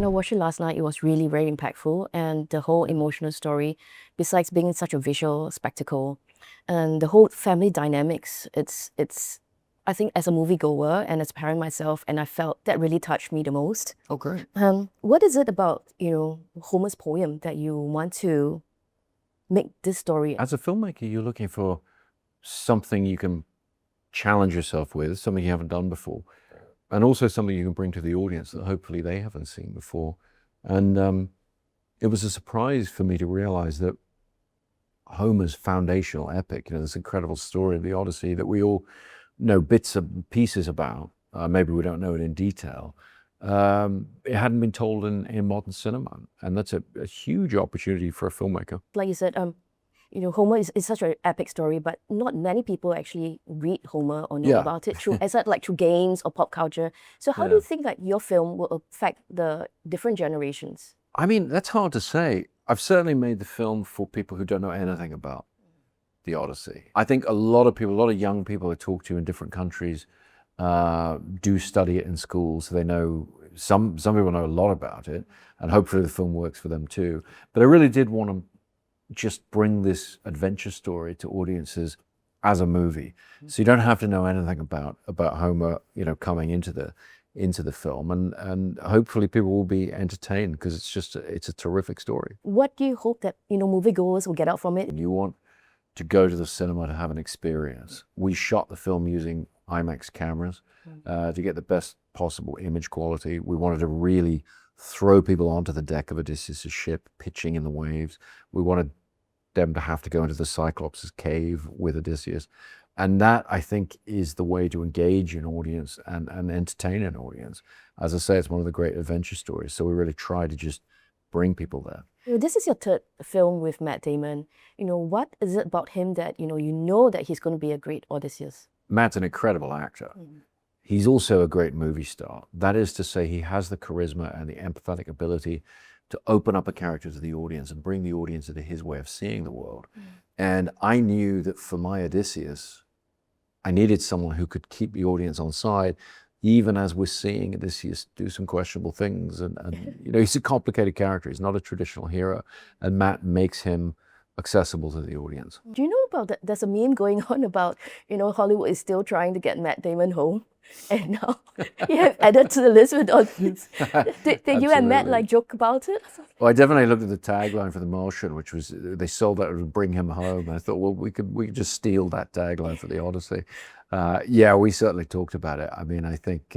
When I watched it last night, it was really very impactful, and the whole emotional story, besides being such a visual spectacle, and the whole family dynamics, it's I think as a moviegoer and as a parent myself, and I felt that really touched me the most. Oh, great. What is it about, Homer's poem that you want to make this story? As a filmmaker, you're looking for something you can challenge yourself with, something you haven't done before, and also something you can bring to the audience that hopefully they haven't seen before. And it was a surprise for me to realize that Homer's foundational epic, this incredible story of the Odyssey that we all know bits and pieces about, maybe we don't know it in detail, it hadn't been told in modern cinema. And that's a huge opportunity for a filmmaker. Like you said, Homer is such an epic story, but not many people actually read Homer or know about it through games or pop culture. So how do you think that your film will affect the different generations? I mean, that's hard to say. I've certainly made the film for people who don't know anything about the Odyssey. I think a lot of people, a lot of young people I talk to in different countries do study it in school, so they know, some people know a lot about it, and hopefully the film works for them too. But I really did want to just bring this adventure story to audiences as a movie. So you don't have to know anything about Homer, coming into the film, and hopefully people will be entertained, because it's a terrific story. What do you hope that, moviegoers will get out from it? You want to go to the cinema to have an experience. We shot the film using IMAX cameras to get the best possible image quality. We wanted to really throw people onto the deck of Odysseus' ship, pitching in the waves. We wanted them to have to go into the Cyclops' cave with Odysseus. And that, I think, is the way to engage an audience and entertain an audience. As I say, it's one of the great adventure stories. So we really try to just bring people there. This is your third film with Matt Damon. What is it about him that, that he's going to be a great Odysseus? Matt's an incredible actor. He's also a great movie star. That is to say, he has the charisma and the empathetic ability to open up a character to the audience and bring the audience into his way of seeing the world. And I knew that for my Odysseus, I needed someone who could keep the audience on side, even as we're seeing Odysseus do some questionable things. And he's a complicated character. He's not a traditional hero. And Matt makes him accessible to the audience. Do you know about that? There's a meme going on about, Hollywood is still trying to get Matt Damon home. And now you have added to the list with all these. Did you and Matt joke about it? Well, I definitely looked at the tagline for The Martian, which was, they sold that to bring him home. And I thought, well, we could just steal that tagline for the Odyssey. Yeah, we certainly talked about it. I mean, I think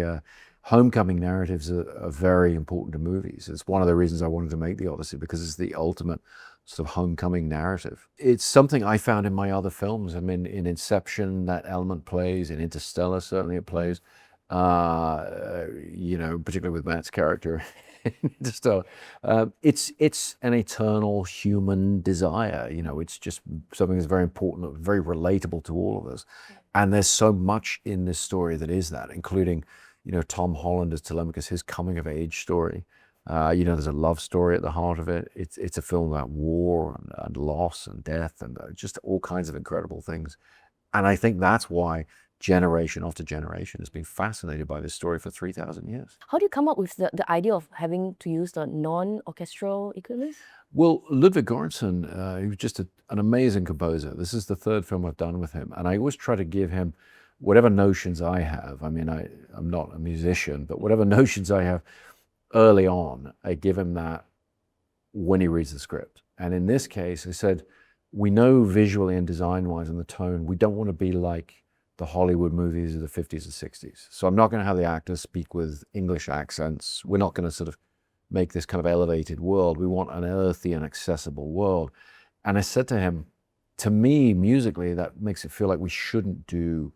homecoming narratives are very important to movies. It's one of the reasons I wanted to make the Odyssey, because it's the ultimate sort of homecoming narrative. It's something I found in my other films. I mean, in Inception, that element plays. In Interstellar, certainly it plays. Particularly with Matt's character in Interstellar. It's an eternal human desire. It's just something that's very important, very relatable to all of us. And there's so much in this story that is that, including, Tom Holland as Telemachus, his coming of age story. There's a love story at the heart of it. It's a film about war and loss and death and just all kinds of incredible things. And I think that's why generation after generation has been fascinated by this story for 3,000 years. How do you come up with the idea of having to use the non-orchestral equivalents? Well, Ludwig Göransson, he was just an amazing composer. This is the third film I've done with him. And I always try to give him whatever notions I have. I mean, I'm not a musician, but whatever notions I have early on, I give him that when he reads the script. And in this case, I said, we know visually and design-wise and the tone, we don't want to be like the Hollywood movies of the 50s and 60s. So I'm not going to have the actors speak with English accents. We're not going to sort of make this kind of elevated world. We want an earthy and accessible world. And I said to him, to me, musically, that makes it feel like we shouldn't do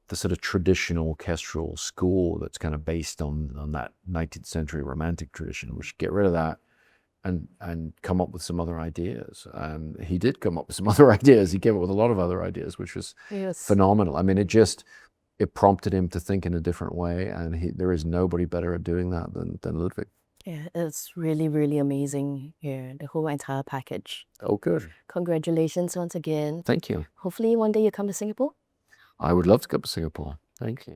the sort of traditional orchestral score that's kind of based on that 19th century romantic tradition. We should get rid of that and come up with some other ideas. And he did come up with some other ideas. He came up with a lot of other ideas, which was phenomenal. I mean, it prompted him to think in a different way. And there is nobody better at doing that than Ludwig. Yeah, it's really, really amazing here, the whole entire package. Oh, good. Congratulations once again. Thank you. Hopefully one day you come to Singapore. I would love to come to Singapore. Thank you.